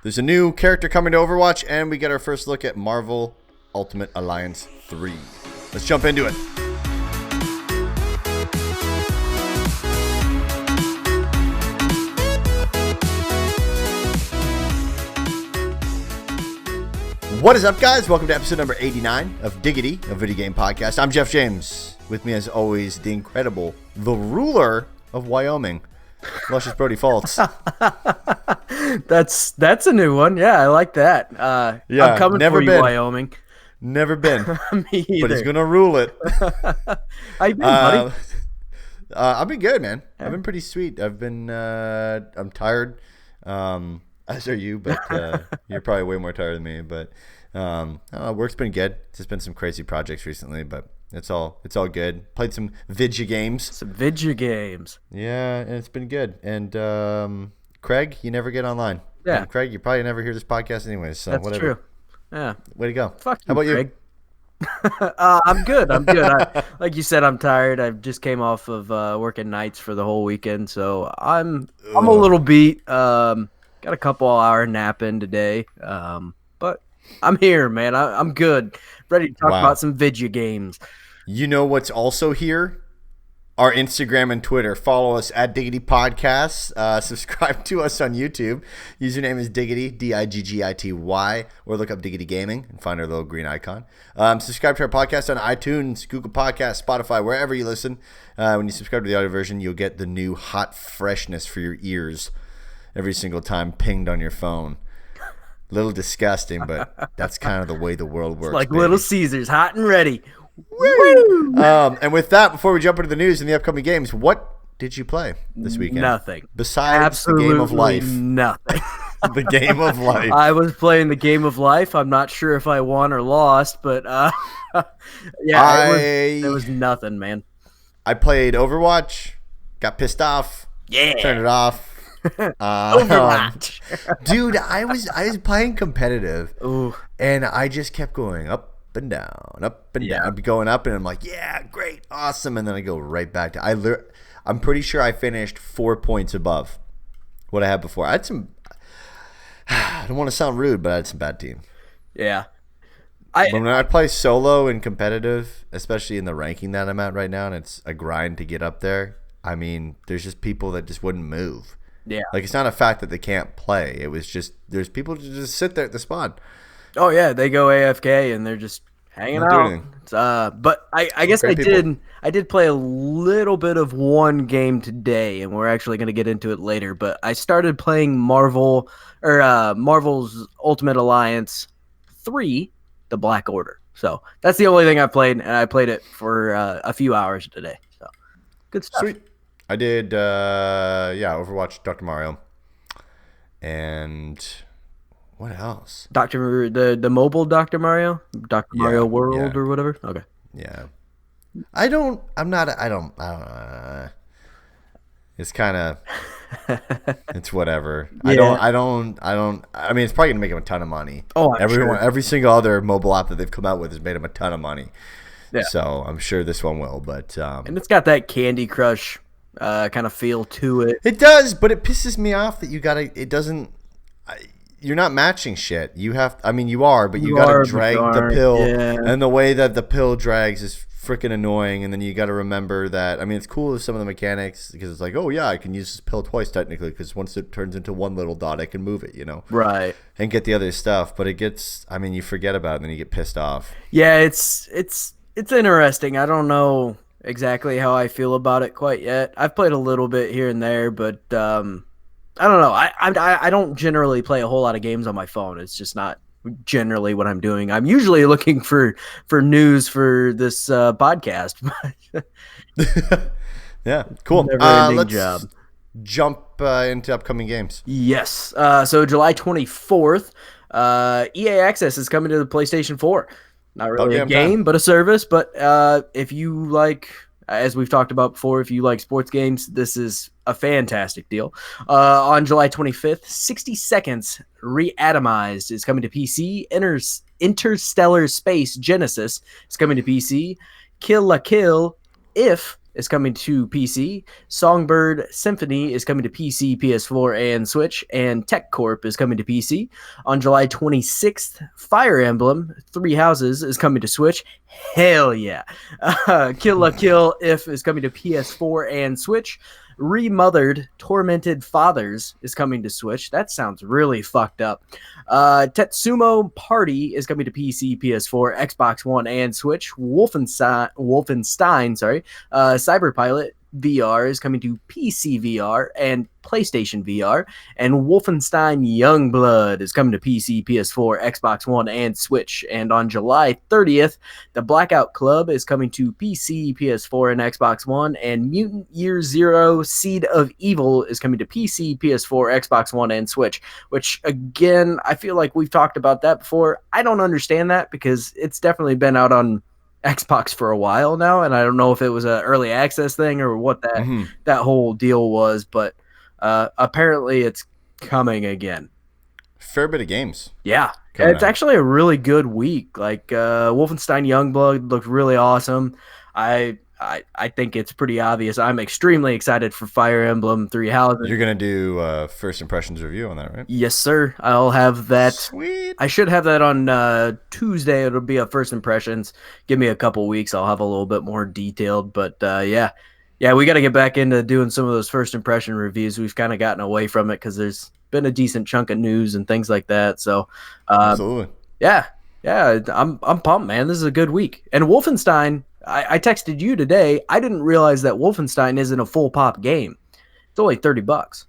There's a new character coming to Overwatch, and we get our first look at Marvel Ultimate Alliance 3. Let's jump into it. What is up, guys? Welcome to episode number 89 of Diggity, a video game podcast. I'm Jeff James. With me, as always, the incredible, the ruler of Wyoming, Luscious Brody Faults. That's a new one. Yeah, I like that. Yeah, I'm coming never for you, been. Wyoming. Never been, Me either. but he's gonna rule it. How you been, buddy? I've been good, man. I've been pretty sweet. I've been, I'm tired, as are you, but you're probably way more tired than me. But work's been good. It's just been some crazy projects recently, but it's all good. Played some video games. Yeah, and it's been good. And Craig, you never get online. Yeah, and Craig, you probably never hear this podcast anyways. So that's whatever. true. Yeah, way to go. Fuck you, How about Craig. I'm good. Like you said, I'm tired. I just came off of working nights for the whole weekend, so I'm a little beat. Got a couple hour nap in today, but I'm here, man. I'm good. Ready to talk about some video games. You know what's also here? Our Instagram and Twitter. Follow us at Diggity Podcasts. Subscribe to us on YouTube. Username is Diggity, Diggity, or look up Diggity Gaming and find our little green icon. Subscribe to our podcast on iTunes, Google Podcasts, Spotify, wherever you listen. When you subscribe to the audio version, you'll get the new hot freshness for your ears every single time pinged on your phone. A little disgusting, but that's kind of the way the world works. It's like baby. Little Caesars, hot and ready. Woo! And with that, before we jump into the news and the upcoming games, what did you play this weekend? Nothing. Besides Absolutely the game of life. Nothing. The game of life. I was playing the game of life. I'm not sure if I won or lost, but it was nothing, man. I played Overwatch, got pissed off, turned it off. Overwatch. Dude, I was playing competitive. Ooh. And I just kept going up and down, up and down. I'd be going up, and I'm like, yeah, great, awesome. And then I go right back to I'm pretty sure I finished 4 points above what I had before. I had some, I don't want to sound rude, but I had some bad teams. Yeah. When I play solo and competitive, especially in the ranking that I'm at right now, and it's a grind to get up there, I mean, there's just people that just wouldn't move. Yeah. Like, it's not a fact that they can't play. It was just, there's people who just sit there at the spawn. Oh yeah, they go AFK and they're just hanging out. But I guess I did play a little bit of one game today, and we're actually going to get into it later. But I started playing Marvel's Ultimate Alliance 3, The Black Order. So that's the only thing I played, and I played it for a few hours today. So good stuff. Sweet. I did Overwatch, Dr. Mario, and what else? The mobile Dr. Mario? Dr. Mario World or whatever? Okay. Yeah. It's kind of, it's whatever. Yeah. I mean, it's probably going to make them a ton of money. Oh, Every single other mobile app that they've come out with has made them a ton of money. Yeah. So I'm sure this one will, but. And it's got that Candy Crush kind of feel to it. It does, but it pisses me off that you're not matching shit. You are, but you got to drag the pill. Yeah. And the way that the pill drags is freaking annoying. And then you got to remember that, I mean, it's cool with some of the mechanics because it's like, oh yeah, I can use this pill twice technically because once it turns into one little dot, I can move it, Right. And get the other stuff. But you forget about it and then you get pissed off. Yeah, it's interesting. I don't know exactly how I feel about it quite yet. I've played a little bit here and there, but I don't know. I don't generally play a whole lot of games on my phone. It's just not generally what I'm doing. I'm usually looking for news for this podcast. Yeah, cool. Never-ending job. Jump into upcoming games. Yes. So July 24th, EA Access is coming to the PlayStation 4. Not really a game, but a service. But if you like, as we've talked about before, if you like sports games, this is a fantastic deal. On July 25th, 60 Seconds Reatomized is coming to PC. Interstellar Space Genesis is coming to PC. Kill la Kill If is coming to PC. Songbird Symphony is coming to PC, PS4, and Switch. And Tech Corp is coming to PC. On July 26th, Fire Emblem Three Houses is coming to Switch. Hell yeah. Kill la Kill If is coming to PS4 and Switch. Remothered Tormented Fathers is coming to Switch. That sounds really fucked up. Tetsumo Party is coming to PC, PS4, Xbox One, and Switch. Wolfenstein, Cyberpilot VR is coming to PC VR and PlayStation VR, and Wolfenstein Youngblood is coming to PC, PS4, Xbox One, and Switch. And on July 30th, the Blackout Club is coming to PC, PS4, and Xbox One, and Mutant Year Zero Seed of Evil is coming to PC, PS4, Xbox One, and Switch, which, again, I feel like we've talked about that before. I don't understand that because it's definitely been out on Xbox for a while now, and I don't know if it was an early access thing or what that whole deal was, but apparently it's coming again. Fair bit of games. Yeah, it's actually a really good week. Like Wolfenstein Youngblood looked really awesome. I think it's pretty obvious. I'm extremely excited for Fire Emblem Three Houses. You're going to do first impressions review on that, right? Yes, sir. I'll have that. Sweet. I should have that on Tuesday. It'll be a first impressions. Give me a couple weeks. I'll have a little bit more detailed. But yeah, we got to get back into doing some of those first impression reviews. We've kind of gotten away from it because there's been a decent chunk of news and things like that. So absolutely. Yeah, I'm pumped, man. This is a good week. And Wolfenstein, I texted you today. I didn't realize that Wolfenstein isn't a full pop game. It's only $30.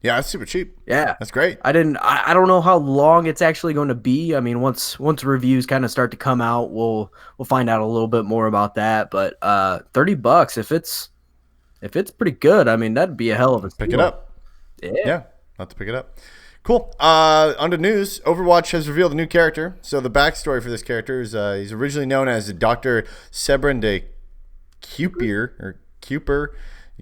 Yeah, that's super cheap. Yeah, that's great. I don't know how long it's actually going to be. I mean, once reviews kind of start to come out, we'll find out a little bit more about that. But $30, if it's pretty good, I mean, that'd be a hell of a steal. Pick it up. Yeah, I'll have to pick it up. Cool. On to news. Overwatch has revealed a new character. So the backstory for this character is he's originally known as Dr. Sebren de Kuiper.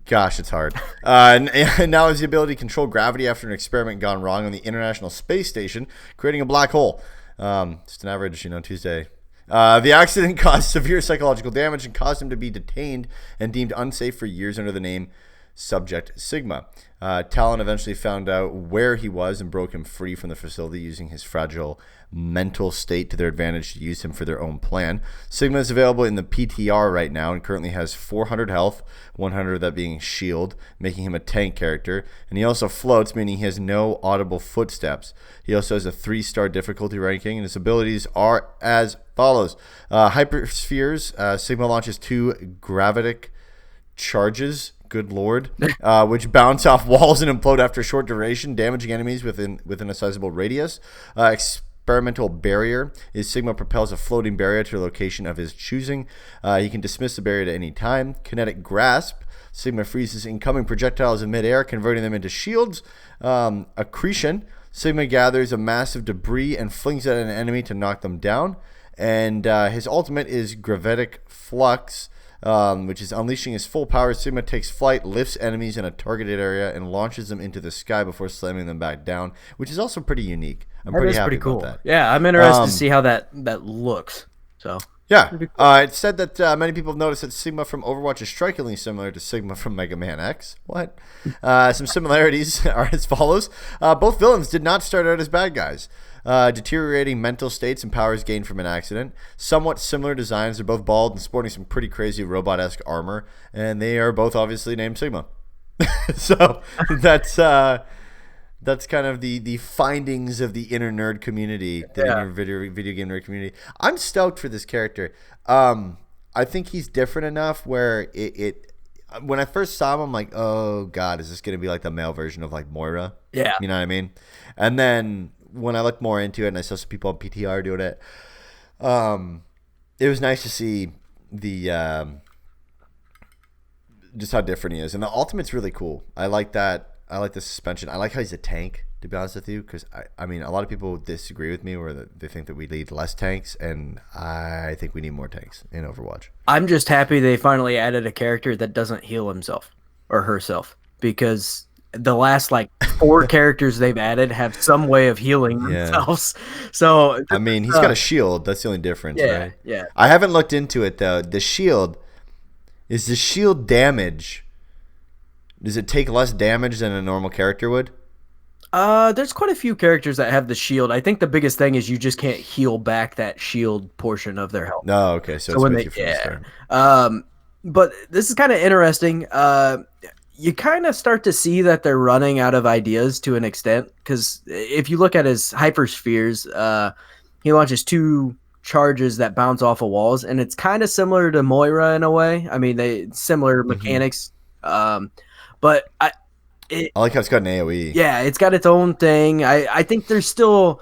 Gosh, it's hard. And now has the ability to control gravity after an experiment gone wrong on the International Space Station, creating a black hole. Just an average, Tuesday. The accident caused severe psychological damage and caused him to be detained and deemed unsafe for years under the name Subject Sigma. Talon eventually found out where he was and broke him free from the facility, using his fragile mental state to their advantage to use him for their own plan. Sigma is available in the PTR right now and currently has 400 health, 100 of that being shield, making him a tank character. And he also floats, meaning he has no audible footsteps. He also has a 3-star difficulty ranking, and his abilities are as follows. Hyperspheres. Sigma launches 2 gravitic charges, good lord, which bounce off walls and implode after a short duration, damaging enemies within a sizable radius. Experimental barrier is Sigma propels a floating barrier to a location of his choosing. He can dismiss the barrier at any time. Kinetic grasp. Sigma freezes incoming projectiles in midair, converting them into shields. Accretion. Sigma gathers a massive debris and flings it at an enemy to knock them down. And his ultimate is gravitic flux, which is unleashing his full power. Sigma takes flight, lifts enemies in a targeted area, and launches them into the sky before slamming them back down, which is also pretty unique. I'm pretty happy about that. Yeah, I'm interested to see how that looks. So yeah, cool. It said that many people have noticed that Sigma from Overwatch is strikingly similar to Sigma from Mega Man X. What? Some similarities are as follows. Both villains did not start out as bad guys. Deteriorating mental states and powers gained from an accident. Somewhat similar designs. They're both bald and sporting some pretty crazy robot-esque armor, and they are both obviously named Sigma. So that's kind of the findings of the inner nerd community, inner video game nerd community. I'm stoked for this character. I think he's different enough where it when I first saw him, I'm like, oh god, is this going to be like the male version of like Moira? Yeah, you know what I mean. And then when I looked more into it and I saw some people on PTR doing it, it was nice to see the just how different he is. And the ultimate's really cool. I like that. I like the suspension. I like how he's a tank, to be honest with you, because I mean, a lot of people disagree with me, or they think that we need less tanks, and I think we need more tanks in Overwatch. I'm just happy they finally added a character that doesn't heal himself or herself, because the last like 4 characters they've added have some way of healing themselves. So I mean, he's got a shield. That's the only difference, right? Yeah. I haven't looked into it though. The shield, is the shield damage. Does it take less damage than a normal character would? There's quite a few characters that have the shield. I think the biggest thing is you just can't heal back that shield portion of their health. No, okay, so it's when with you from the start. But this is kind of interesting. You kind of start to see that they're running out of ideas to an extent, because if you look at his hyperspheres, he launches 2 charges that bounce off of walls, and it's kind of similar to Moira in a way. I mean, they similar mechanics, but I like how it's got an AoE. Yeah, it's got its own thing. I think there's still,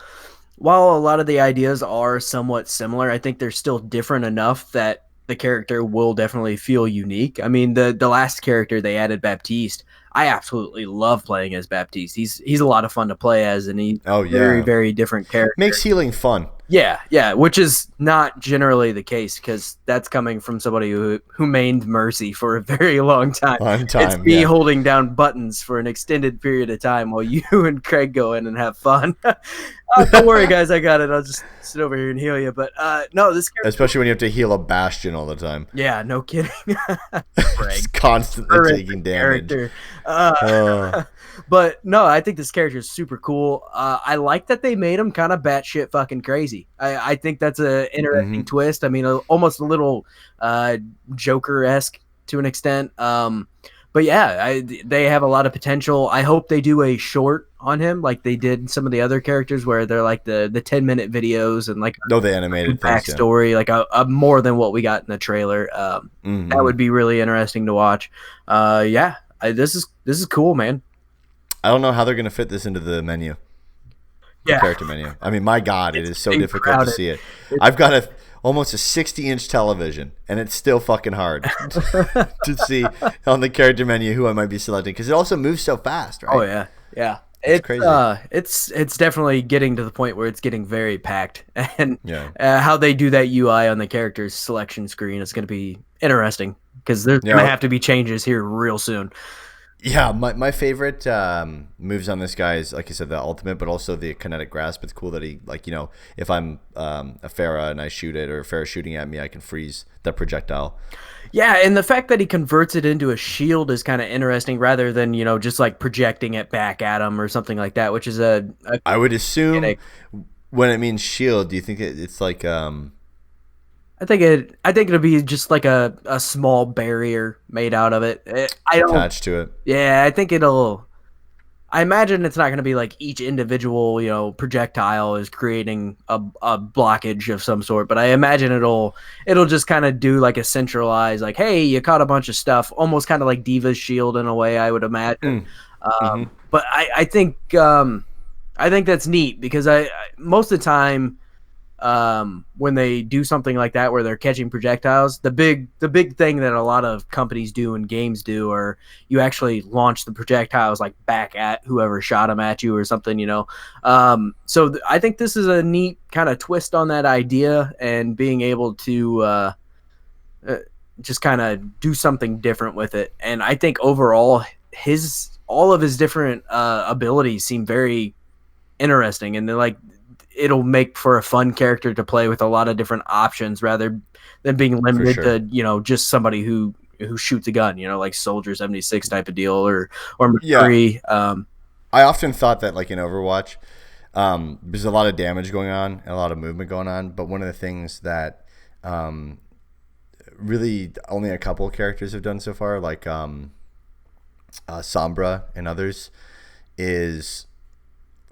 while a lot of the ideas are somewhat similar, I think they're still different enough that the character will definitely feel unique. I mean, the last character they added, Baptiste, I absolutely love playing as Baptiste. He's a lot of fun to play as, and he's very, very different character. Makes healing fun. Yeah, which is not generally the case, because that's coming from somebody who mained Mercy for a very long time. It's me holding down buttons for an extended period of time while you and Craig go in and have fun. Don't worry, guys, I got it. I'll just sit over here and heal you. But no, this character, especially when you have to heal a Bastion all the time. Yeah, no kidding. It's constantly taking damage. But no, I think this character is super cool. I like that they made him kind of batshit fucking crazy. I think that's an interesting twist. I mean, almost a little Joker-esque to an extent. But yeah, they have a lot of potential. I hope they do a short on him like they did some of the other characters, where they're like the 10-minute videos and like they animated backstory, like a more than what we got in the trailer. That would be really interesting to watch. This is cool, man. I don't know how they're going to fit this into the menu. The character menu. I mean, my God, it is so difficult to see it. I've got almost a 60-inch television, and it's still fucking hard to see on the character menu who I might be selecting, because it also moves so fast, right? Oh, yeah. It's crazy. It's definitely getting to the point where it's getting very packed, and how they do that UI on the character's selection screen is going to be interesting, because there's going to have to be changes here real soon. Yeah, my favorite moves on this guy is, like you said, the ultimate, but also the kinetic grasp. It's cool that he, like, you know, if I'm a Pharah and I shoot it, or a Pharah shooting at me, I can freeze that projectile. Yeah, and the fact that he converts it into a shield is kind of interesting, rather than, you know, just like projecting it back at him or something like that, which is I would assume when it means shield, do you think it's like I think it'll be just like a small barrier made out of it. Attached to it. Yeah, I imagine it's not going to be like each individual, you know, projectile is creating a blockage of some sort, but I imagine it'll just kind of do like a centralized, like, hey, you caught a bunch of stuff, almost kind of like Diva's shield in a way, I would imagine. But I think that's neat, because I most of the time, when they do something like that where they're catching projectiles, the big thing that a lot of companies do and games do, or you actually launch the projectiles like back at whoever shot them at you or something, you know. So I think this is a neat kind of twist on that idea, and being able to just kind of do something different with it. And I think overall all of his different abilities seem very interesting, and they're like, it'll make for a fun character to play with a lot of different options, rather than being limited to, you know, just somebody who shoots a gun, you know, like Soldier 76 type of deal, or Mercury. I often thought that, like in Overwatch, there's a lot of damage going on and a lot of movement going on, but one of the things that really only a couple of characters have done so far, like Sombra and others, is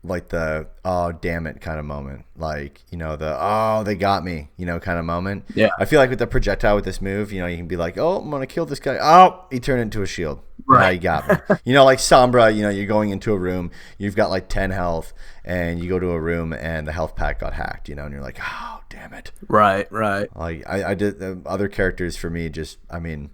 like the oh damn it kind of moment, like, you know, the oh they got me, you know, kind of moment. Yeah, I feel like with the projectile, with this move, you know, you can be like, oh, I'm gonna kill this guy, oh, he turned into a shield, right? Now you got me. You know, like Sombra, you know, you're going into a room, you've got like 10 health, and you go to a room and the health pack got hacked, you know, and you're like, oh damn it. Right. Like I did other characters for me, just, I mean,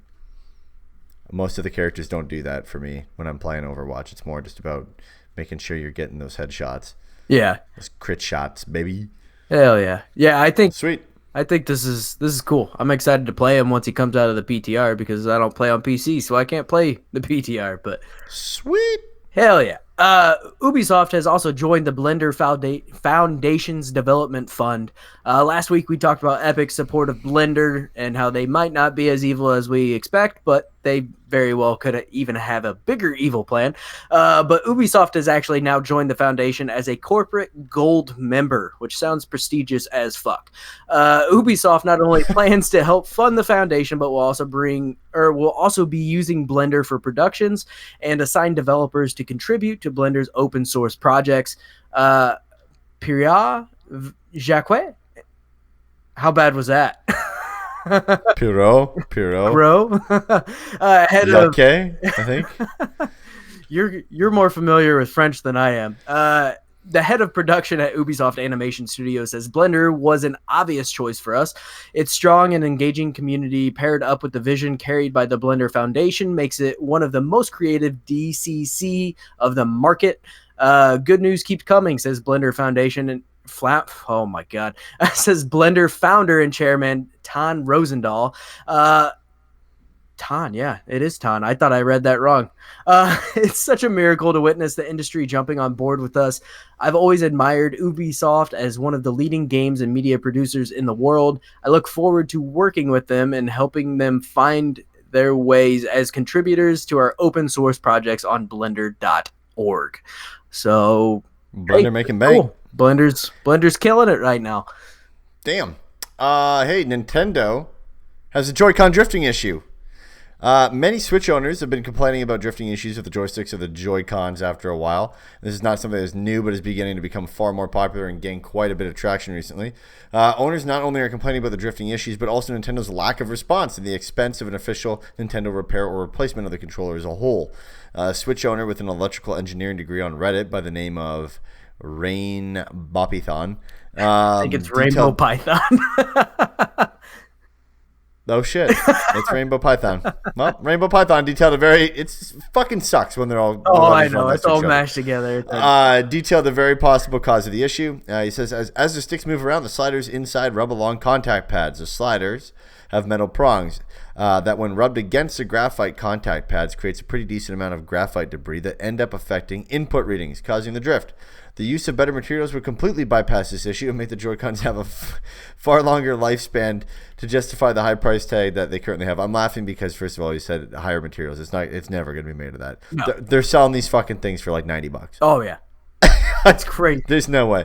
most of the characters don't do that for me when I'm playing Overwatch. It's more just about making sure you're getting those headshots. Yeah. Those crit shots, baby. Hell yeah. Yeah, I think sweet. I think this is cool. I'm excited to play him once he comes out of the PTR, because I don't play on PC, so I can't play the PTR, but sweet. Hell yeah. Ubisoft has also joined the Blender Foundation's development fund. Last week we talked about Epic's support of Blender and how they might not be as evil as we expect, but they very well could even have a bigger evil plan. But Ubisoft has actually now joined the foundation as a corporate gold member, which sounds prestigious as fuck. Ubisoft not only plans to help fund the foundation, but will also be using Blender for productions and assign developers to contribute to Blender's open source projects. Pierre Jacquet? How bad was that? Pierrot. Head of okay, I think. You're more familiar with French than I am. The head of production at Ubisoft Animation Studios says Blender was an obvious choice for us. Its strong and engaging community paired up with the vision carried by the Blender Foundation makes it one of the most creative DCC of the market. Good news keeps coming, says Blender Foundation and oh my god, says Blender founder and chairman Tan Rosendahl. Tan, yeah, it is Tan. I thought I read that wrong. It's such a miracle to witness the industry jumping on board with us. I've always admired Ubisoft as one of the leading games and media producers in the world. I look forward to working with them and helping them find their ways as contributors to our open source projects on blender.org. So, Blender making bank. Cool. Blender's killing it right now. Damn. Hey, Nintendo has a JoyCon drifting issue. Many Switch owners have been complaining about drifting issues with the joysticks of the Joy-Cons after a while. This is not something that is new, but is beginning to become far more popular and gain quite a bit of traction recently. Owners not only are complaining about the drifting issues, but also Nintendo's lack of response and the expense of an official Nintendo repair or replacement of the controller as a whole. A Switch owner with an electrical engineering degree on Reddit by the name of Rain Bopython. I think it's Rainbow Python. Oh shit! It's Rainbow Python. Well, Rainbow Python detailed it fucking sucks when they're all. Oh, I know. It's all mashed together. Detailed the very possible cause of the issue. He says, as the sticks move around, the sliders inside rub along contact pads. The sliders have metal prongs that, when rubbed against the graphite contact pads, creates a pretty decent amount of graphite debris that end up affecting input readings, causing the drift. The use of better materials would completely bypass this issue and make the Joy-Cons have a far longer lifespan to justify the high price tag that they currently have. I'm laughing because, first of all, you said higher materials. It's never going to be made of that. No. They're selling these fucking things for like $90. Oh, yeah. That's crazy. There's no way.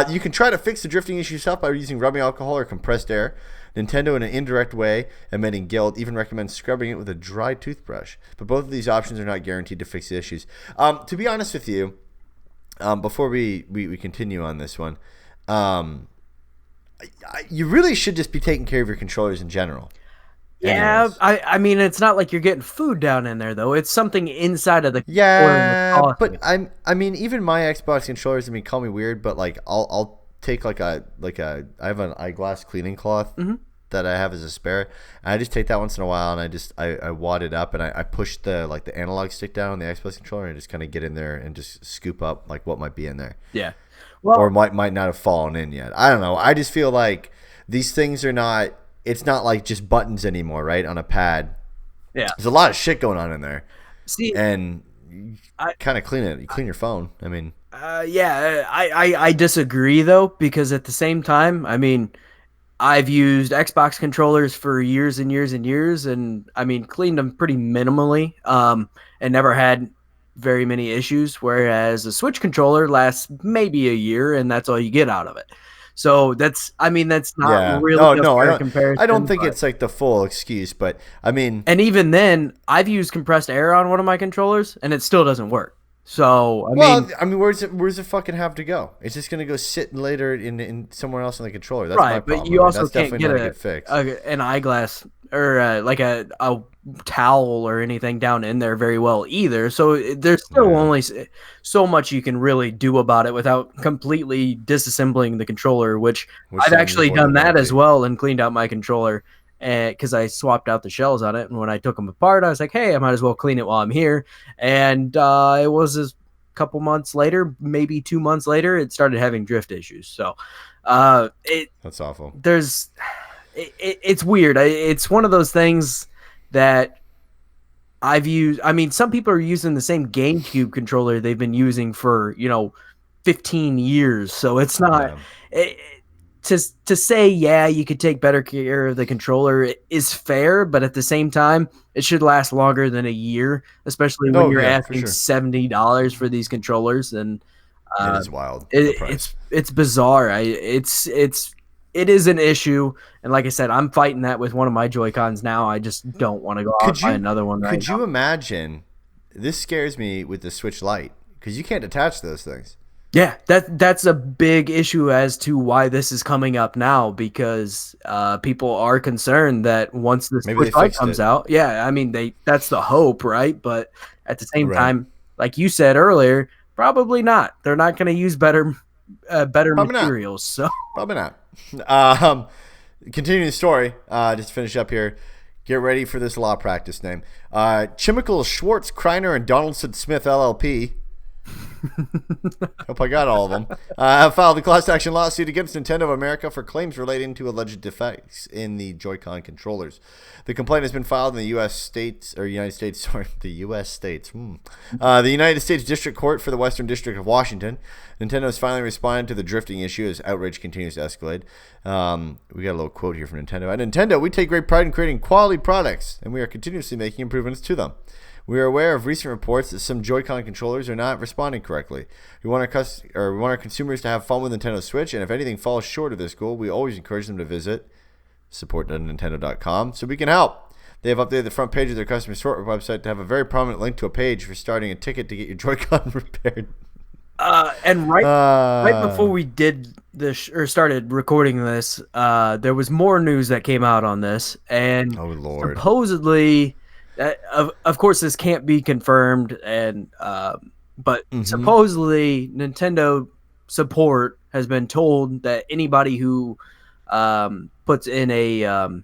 You can try to fix the drifting issue yourself by using rubbing alcohol or compressed air. Nintendo, in an indirect way, emitting guilt, even recommends scrubbing it with a dry toothbrush. But both of these options are not guaranteed to fix the issues. To be honest with you, before we continue on this one, you really should just be taking care of your controllers in general. Yeah, I mean, it's not like you're getting food down in there, though. It's something inside of the controller. But I mean, even my Xbox controllers, I mean, call me weird, but like I'll take I have an eyeglass cleaning cloth that I have as a spare, and I just take that once in a while, and I wad it up, and I push the analog stick down on the Xbox controller, and just kind of get in there and just scoop up like what might be in there. Yeah, or might not have fallen in yet. I don't know. I just feel like these things are not. It's not like just buttons anymore, right? On a pad. Yeah, there's a lot of shit going on in there. See, and you kind of clean it. You clean your phone. I mean. Yeah, I disagree though, because at the same time, I mean, I've used Xbox controllers for years and years and years, and I mean, cleaned them pretty minimally, and never had very many issues. Whereas a Switch controller lasts maybe a year, and that's all you get out of it. So that's not really a fair comparison. I don't think it's like the full excuse, but I mean, and even then, I've used compressed air on one of my controllers, and it still doesn't work. So I mean, where's it fucking have to go? It's just gonna go sit later in somewhere else on the controller. That's my problem. But you also can't get an eyeglass or like a towel or anything down in there very well either. So there's still only so much you can really do about it without completely disassembling the controller. Which I've actually done that as well and cleaned out my controller. Because I swapped out the shells on it, and when I took them apart, I was like, "Hey, I might as well clean it while I'm here." And it was a couple months later, maybe 2 months later, it started having drift issues. So that's awful. It's weird. It's one of those things that some people are using the same GameCube controller they've been using for 15 years, so it's not to say you could take better care of the controller is fair, but at the same time it should last longer than a year, especially when you're asking $70 for these controllers. And it is wild. The price. It's bizarre. It is an issue, and like I said, I'm fighting that with one of my Joy-Cons now. I just don't want to go out and buy another one right now. Could you imagine? This scares me with the Switch Lite because you can't attach those things. Yeah, that's a big issue as to why this is coming up now, because people are concerned that once the Switch Lite comes out, that's the hope, right? But at the same time, like you said earlier, probably not. They're not going to use better materials. So probably not. Continuing the story, just to finish up here. Get ready for this law practice name. Chemical Schwartz, Kreiner, and Donaldson Smith LLP. Hope I got all of them. Have filed a class action lawsuit against Nintendo of America for claims relating to alleged defects in the Joy-Con controllers. The complaint has been filed in the United States. The United States District Court for the Western District of Washington. Nintendo has finally responded to the drifting issue as outrage continues to escalate. We got a little quote here from Nintendo. At Nintendo, we take great pride in creating quality products, and we are continuously making improvements to them. We are aware of recent reports that some Joy-Con controllers are not responding correctly. We want our consumers to have fun with Nintendo Switch, and if anything falls short of this goal, we always encourage them to visit support.nintendo.com so we can help. They have updated the front page of their customer support website to have a very prominent link to a page for starting a ticket to get your Joy-Con repaired. And right before we did this or started recording this, there was more news that came out on this, and supposedly. Of course, this can't be confirmed, and but supposedly Nintendo support has been told that anybody who puts in a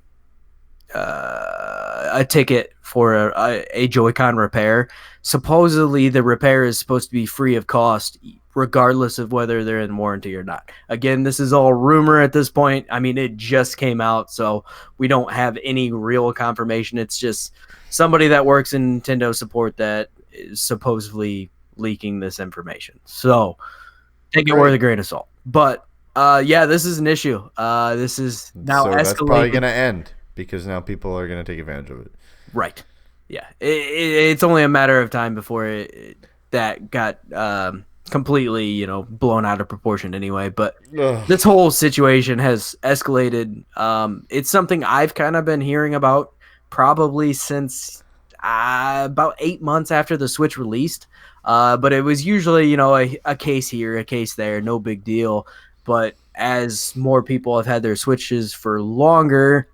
ticket for a Joy-Con repair, supposedly the repair is supposed to be free of cost, regardless of whether they're in warranty or not. Again, this is all rumor at this point. I mean, it just came out, so we don't have any real confirmation. It's just somebody that works in Nintendo support that is supposedly leaking this information. So take it with a grain of salt. But this is an issue. This is now escalating. That's probably going to end because now people are going to take advantage of it. Right. Yeah. It's only a matter of time before that got completely, blown out of proportion anyway. But this whole situation has escalated. It's something I've kind of been hearing about probably since about 8 months after the Switch released. But it was usually, a case here, a case there, no big deal. But as more people have had their Switches for longer,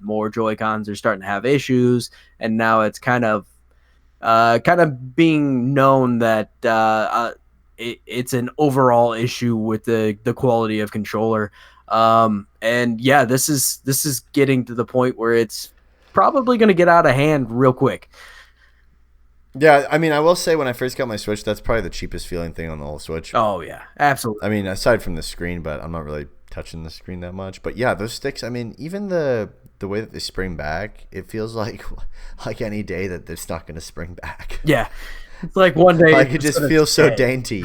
more Joy-Cons are starting to have issues. And now it's kind of being known that it's an overall issue with the quality of controller. This is getting to the point where it's probably going to get out of hand real quick. Yeah, I mean, I will say when I first got my Switch, that's probably the cheapest feeling thing on the whole Switch. Oh, yeah, absolutely. I mean, aside from the screen, but I'm not really touching the screen that much. But yeah, those sticks, I mean, even the way that they spring back, it feels like any day that it's not going to spring back. Yeah. It's like one day. Like it just feels so dainty,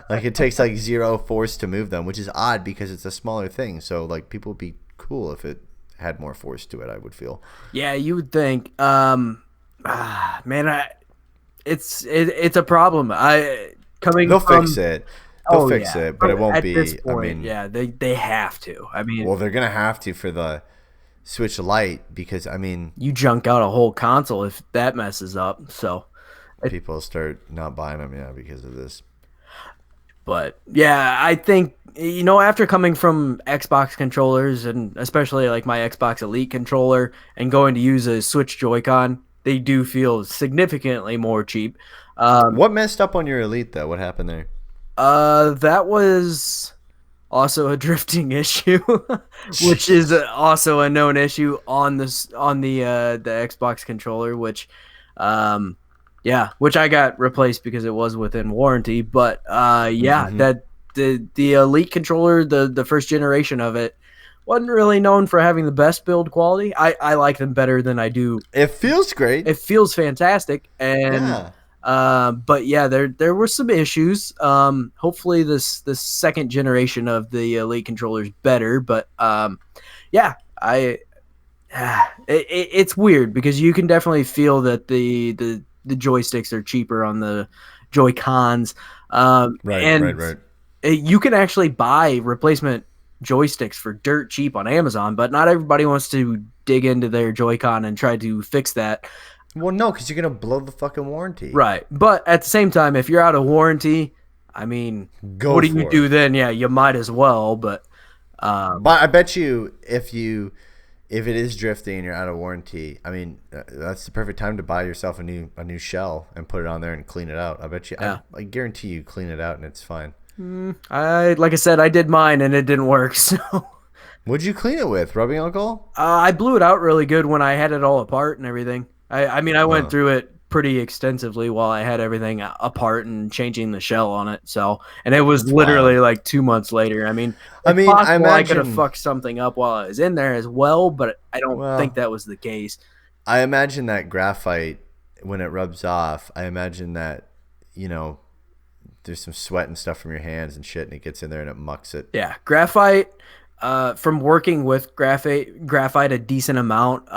Like it takes like zero force to move them, which is odd because it's a smaller thing. So like people would be cool if it had more force to it, I would feel. Yeah, you would think. It's a problem. They'll fix it. They'll fix it, but it won't be. This point, they have to. I mean, well, they're gonna have to for the Switch Lite because you junk out a whole console if that messes up. So people start not buying them, because of this. But yeah, I think after coming from Xbox controllers and especially like my Xbox Elite controller and going to use a Switch Joy-Con, they do feel significantly more cheap. What messed up on your Elite though? What happened there? That was also a drifting issue, which is also a known issue on the Xbox controller, which I got replaced because it was within warranty. But that the Elite controller, the first generation of it, wasn't really known for having the best build quality. I like them better than I do. It feels great. It feels fantastic, and Yeah. but yeah, there were some issues. Hopefully this second generation of the Elite controller is better, but yeah, it's weird because you can definitely feel that the joysticks are cheaper on the Joy-Cons, and Right. you can actually buy replacement joysticks for dirt cheap on Amazon, but not everybody wants to dig into their Joy-Con and try to fix that. Well, no, because you're gonna blow the fucking warranty. Right. But at the same time, if you're out of warranty, I mean, Go what do you for do it. then? Yeah, you might as well, but But I bet you if it is drifting and you're out of warranty, I mean that's the perfect time to buy yourself a new shell and put it on there and clean it out. I bet you, yeah. I guarantee you clean it out and it's fine. Like I said, I did mine and it didn't work. So What'd you clean it with? Rubbing alcohol? I blew it out really good when I had it all apart and everything. I mean, I went Oh, through it pretty extensively while I had everything apart and changing the shell on it. So, and it was that's literally wild. like 2 months later. I mean, I it's mean, I possible I could have imagine. fucked something up while I was in there as well, but I don't think Well, that was the case. I imagine that graphite when it rubs off. I imagine that you know there's some sweat and stuff from your hands and shit, and it gets in there and it mucks it. Yeah, graphite. From working with graphite a decent amount,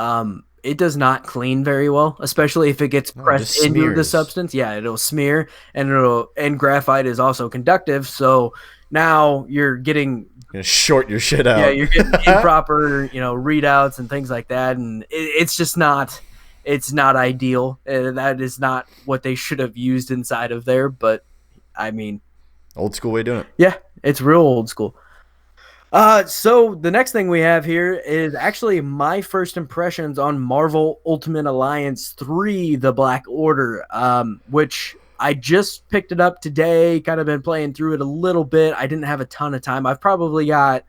it does not clean very well, especially if it gets No, it pressed just into the smears. substance. Yeah, it'll smear, and graphite is also conductive. So now you're getting, You're gonna short your shit yeah, out. you're getting improper, readouts and things like that, and it's just not, it's not ideal. That is not what they should have used inside of there. But I mean, Old school way of doing it. yeah, it's real old school. So the next thing we have here is actually my first impressions on Marvel Ultimate Alliance 3, The Black Order, which I just picked it up today, kind of been playing through it a little bit. I didn't have a ton of time. I've probably got,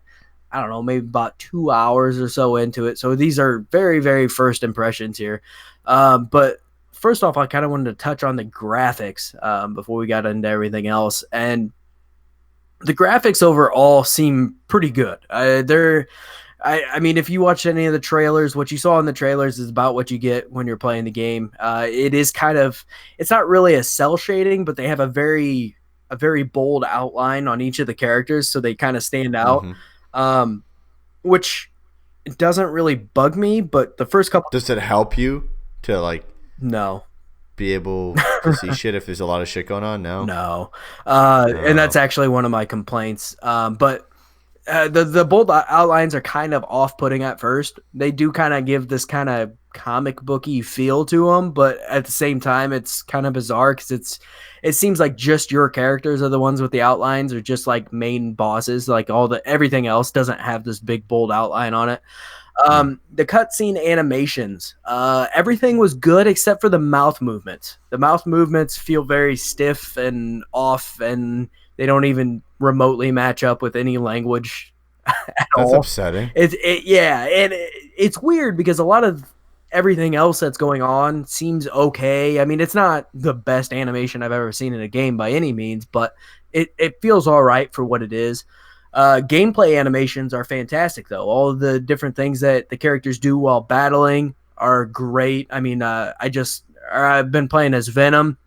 I don't know, maybe about 2 hours or so into it. So these are very, very first impressions here. But first off, I kind of wanted to touch on the graphics before we got into everything else. And the graphics overall seem pretty good. I mean, if you watch any of the trailers, what you saw in the trailers is about what you get when you're playing the game. It is kind of, it's not really a cell shading, but they have a very bold outline on each of the characters, so they kind of stand out. Mm-hmm. Um, which doesn't really bug me, but the first couple, Does it help you to like no, be able to see shit if there's a lot of shit going on? No. no, and that's Oh. actually one of my complaints. But the bold outlines are kind of off-putting at first. They do kind of give this kind of comic booky feel to them, but at the same time, it's kind of bizarre because it seems like just your characters are the ones with the outlines, or just like main bosses. Like everything else doesn't have this big bold outline on it. Hmm. The cutscene animations, everything was good except for the mouth movements. The mouth movements feel very stiff and off, and they don't even remotely match up with any language at That's all. upsetting. Yeah, and it's weird because a lot of everything else that's going on seems okay. I mean, it's not the best animation I've ever seen in a game by any means, but it feels all right for what it is. Gameplay animations are fantastic, though. All of the different things that the characters do while battling are great. I mean, I've been playing as Venom,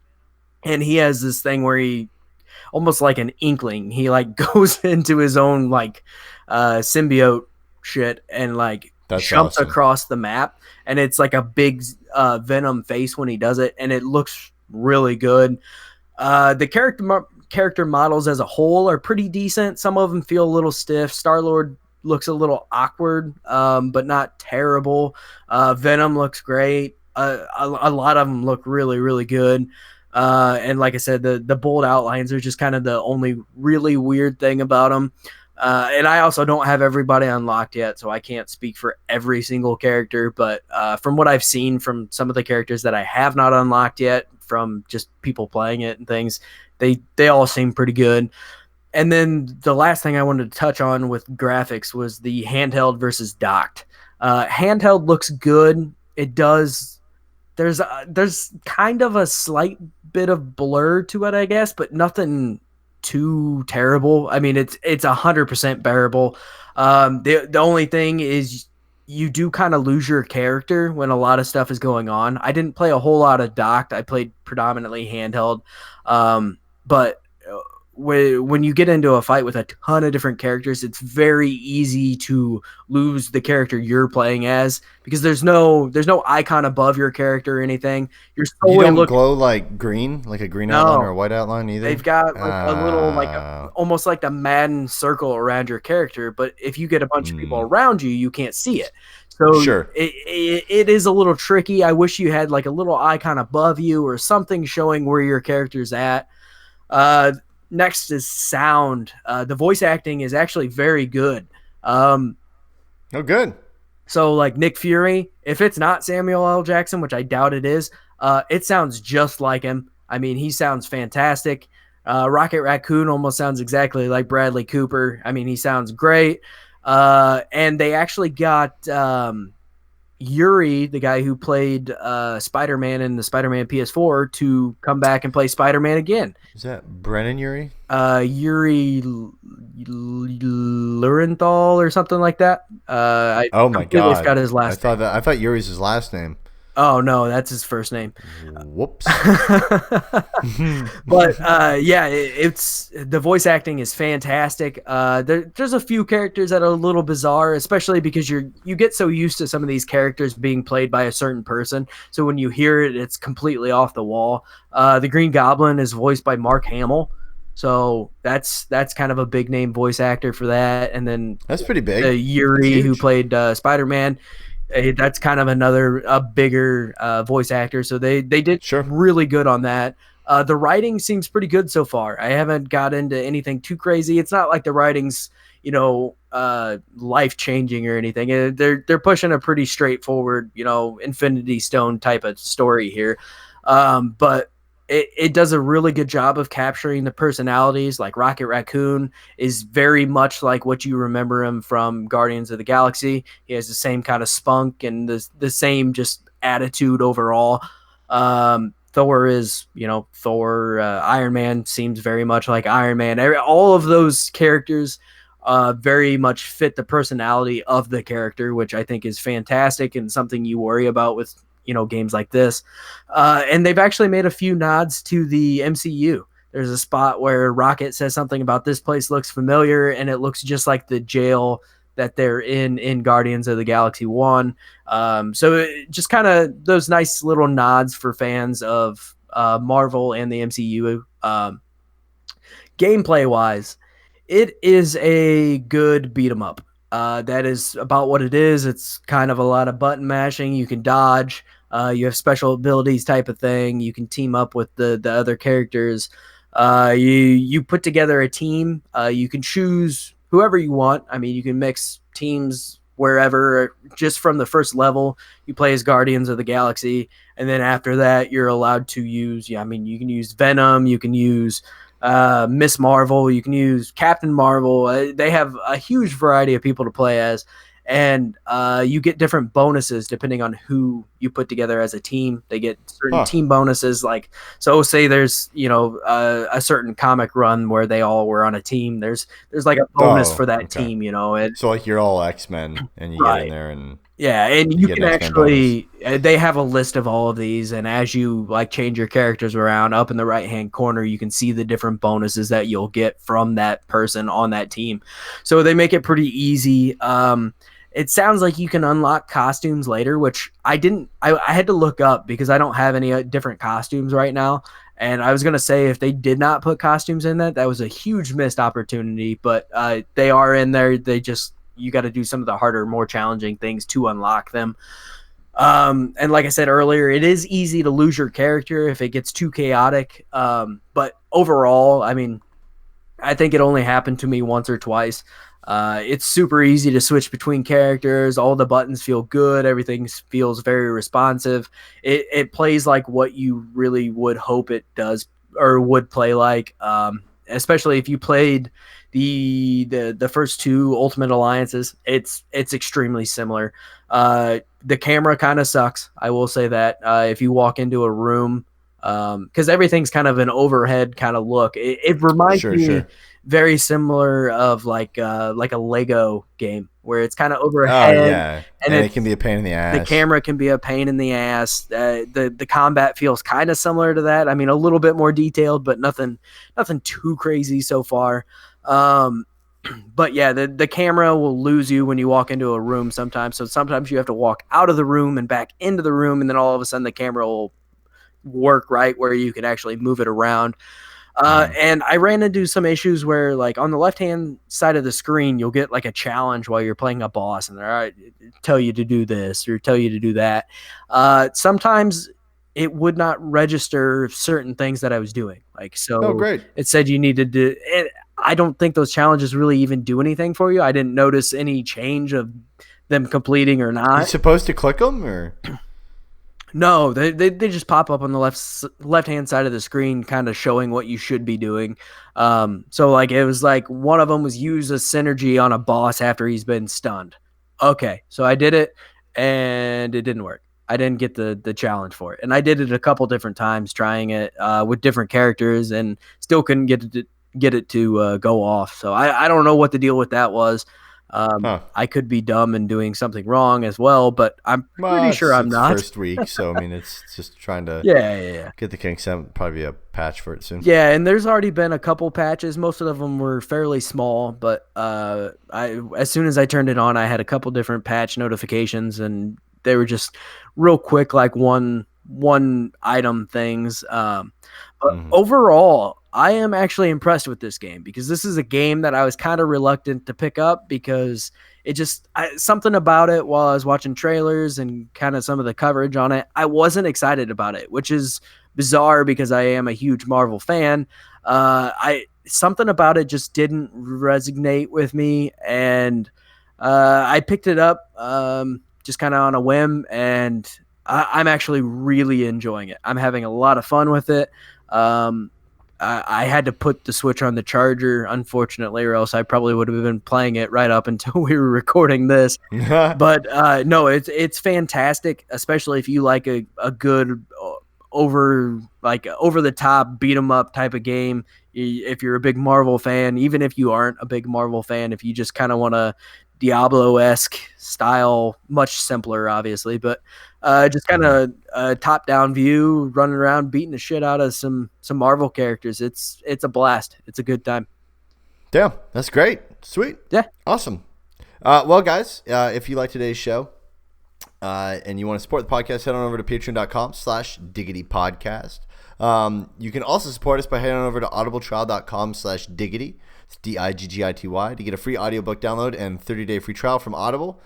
and he has this thing where he almost like an inkling. He like goes into his own like symbiote shit and like That's jumps awesome. across the map, and it's like a big Venom face when he does it, and it looks really good. The character models as a whole are pretty decent. Some of them feel a little stiff. Star Lord looks a little awkward, but not terrible. Venom looks great. A lot of them look really, really good. And like I said, the bold outlines are just kind of the only really weird thing about them. And I also don't have everybody unlocked yet, so I can't speak for every single character. But from what I've seen from some of the characters that I have not unlocked yet, from just people playing it and things, they all seem pretty good. And then the last thing I wanted to touch on with graphics was the handheld versus docked. Handheld looks good. It does. There's kind of a slight bit of blur to it, I guess, but nothing too terrible. I mean, it's 100% bearable. The only thing is you do kind of lose your character when a lot of stuff is going on. I didn't play a whole lot of docked. I played predominantly handheld. But when you get into a fight with a ton of different characters, it's very easy to lose the character you're playing as because there's no icon above your character or anything. You're You solely don't looking. glow like green, like a green outline or a white outline either. They've got like a little almost like the Madden circle around your character, but if you get a bunch of people around you, you can't see it. So sure, it is a little tricky. I wish you had like a little icon above you or something showing where your character's at. Next is sound. The voice acting is actually very good. Oh, good. So like Nick Fury, if it's not Samuel L. Jackson, which I doubt it is, it sounds just like him. I mean, he sounds fantastic. Rocket Raccoon almost sounds exactly like Bradley Cooper. I mean, he sounds great. And they actually got Yuri, the guy who played Spider-Man in the Spider-Man PS4, to come back and play Spider-Man again. Is that Brennan Yuri? Yuri Lurenthal or something like that. Oh my god! Forgot his last name. I thought Yuri's his last name. Oh no, that's his first name. Whoops. But yeah, it's the voice acting is fantastic. There's a few characters that are a little bizarre, especially because you get so used to some of these characters being played by a certain person. So when you hear it, it's completely off the wall. The Green Goblin is voiced by Mark Hamill. So that's kind of a big name voice actor for that. And then that's pretty big. Yuri, who played Spider-Man, that's kind of a bigger voice actor. So they did really good on that. The writing seems pretty good so far. I haven't got into anything too crazy. It's not like the writing's life changing or anything. They're pushing a pretty straightforward Infinity Stone type of story here, but it does a really good job of capturing the personalities. Like Rocket Raccoon is very much like what you remember him from Guardians of the Galaxy. He has the same kind of spunk and the same just attitude overall. Thor is, Thor. Iron Man seems very much like Iron Man. All of those characters very much fit the personality of the character, which I think is fantastic and something you worry about with games like this. And they've actually made a few nods to the MCU. There's a spot where Rocket says something about this place looks familiar, and it looks just like the jail that they're in Guardians of the Galaxy 1. So just kind of those nice little nods for fans of Marvel and the MCU. Gameplay wise, it is a good beat 'em up. That is about what it is. It's kind of a lot of button mashing. You can dodge. You have special abilities type of thing. You can team up with the other characters. You put together a team. You can choose whoever you want. I mean, you can mix teams wherever. Just from the first level, you play as Guardians of the Galaxy, and then after that, you're allowed to use. Yeah, I mean, you can use Venom. You can use Miss Marvel. You can use Captain Marvel. They have a huge variety of people to play as, and you get different bonuses depending on who you put together as a team. They get certain team bonuses, like say there's a certain comic run where they all were on a team. There's like a bonus for that team. So like you're all X-Men and you get in there and. Yeah, and you can actually they have a list of all of these, and as you change your characters around, up in the right-hand corner, you can see the different bonuses that you'll get from that person on that team. So they make it pretty easy. It sounds like you can unlock costumes later, which I didn't. I had to look up because I don't have any different costumes right now. And I was going to say, if they did not put costumes in that was a huge missed opportunity, but they are in there. You got to do some of the harder, more challenging things to unlock them. And like I said earlier, it is easy to lose your character if it gets too chaotic. But overall, I mean, I think it only happened to me once or twice. It's super easy to switch between characters. All the buttons feel good. Everything feels very responsive. It plays like what you really would hope it does or would play like, especially if you played the first two Ultimate Alliances. It's extremely similar. The camera kind of sucks. I will say that if you walk into a room because everything's kind of an overhead kind of look. It reminds me very similar of like a Lego game where it's kind of overhead. Oh yeah, and it can be a pain in the ass. The camera can be a pain in the ass. The combat feels kind of similar to that. I mean, a little bit more detailed, but nothing too crazy so far. But yeah, the camera will lose you when you walk into a room sometimes. So sometimes you have to walk out of the room and back into the room, and then all of a sudden the camera will work right where you can actually move it around. And I ran into some issues where, like, on the left-hand side of the screen, you'll get like a challenge while you're playing a boss, and they tell you to do this or tell you to do that. Sometimes it would not register certain things that I was doing. Like, so great. It said you needed to. I don't think those challenges really even do anything for you. I didn't notice any change of them completing or not. You're supposed to click them, or? No, they just pop up on the left-hand side of the screen, kind of showing what you should be doing. So like it was like one of them was use a synergy on a boss after he's been stunned. Okay, so I did it, and it didn't work. I didn't get the challenge for it, and I did it a couple different times, trying it with different characters, and still couldn't get it to go off. So I don't know what the deal with that was. I could be dumb and doing something wrong as well, but I'm pretty sure I'm not. First week, so I mean, it's just trying to get the kinks out. Probably be a patch for it soon. Yeah, and there's already been a couple patches. Most of them were fairly small, but as soon as I turned it on, I had a couple different patch notifications, and they were just real quick, like one item things. But overall, I am actually impressed with this game, because this is a game that I was kind of reluctant to pick up because it just something about it while I was watching trailers and kind of some of the coverage on it, I wasn't excited about it, which is bizarre because I am a huge Marvel fan. Something about it just didn't resonate with me, and I picked it up just kind of on a whim, and I'm actually really enjoying it. I'm having a lot of fun with it. I had to put the Switch on the charger, unfortunately, or else I probably would have been playing it right up until we were recording this. But no, it's fantastic, especially if you like a good over the top beat 'em up type of game. If you're a big Marvel fan, even if you aren't a big Marvel fan, if you just kind of want a Diablo-esque style, much simpler, obviously, but just kind of a top-down view, running around beating the shit out of some Marvel characters. It's a blast. It's a good time. Damn, that's great. Sweet. Yeah. Awesome. Well, guys, if you like today's show and you want to support the podcast, head on over to patreon.com/diggitypodcast. You can also support us by heading on over to audibletrial.com/diggity. It's DIGGITY to get a free audiobook download and 30-day free trial from Audible.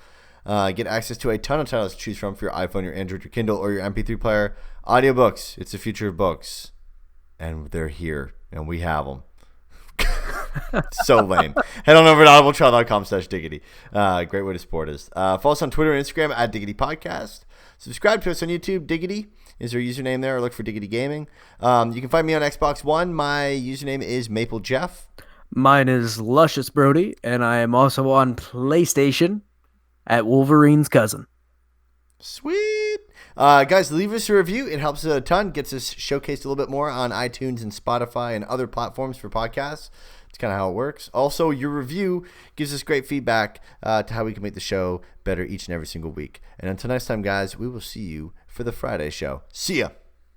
Get access to a ton of titles to choose from for your iPhone, your Android, your Kindle, or your MP3 player. Audiobooks, it's the future of books. And they're here, and we have them. So lame. Head on over to audibletrial.com/diggity. Great way to support us. Follow us on Twitter and Instagram at Diggity Podcast. Subscribe to us on YouTube. Diggity is our username there. Or look for Diggity Gaming. You can find me on Xbox One. My username is Maple Jeff. Mine is Luscious Brody, and I am also on PlayStation at Wolverine's Cousin. Sweet. Guys, leave us a review. It helps a ton. Gets us showcased a little bit more on iTunes and Spotify and other platforms for podcasts. It's kind of how it works. Also, your review gives us great feedback to how we can make the show better each and every single week. And until next time, guys, we will see you for the Friday show. See ya.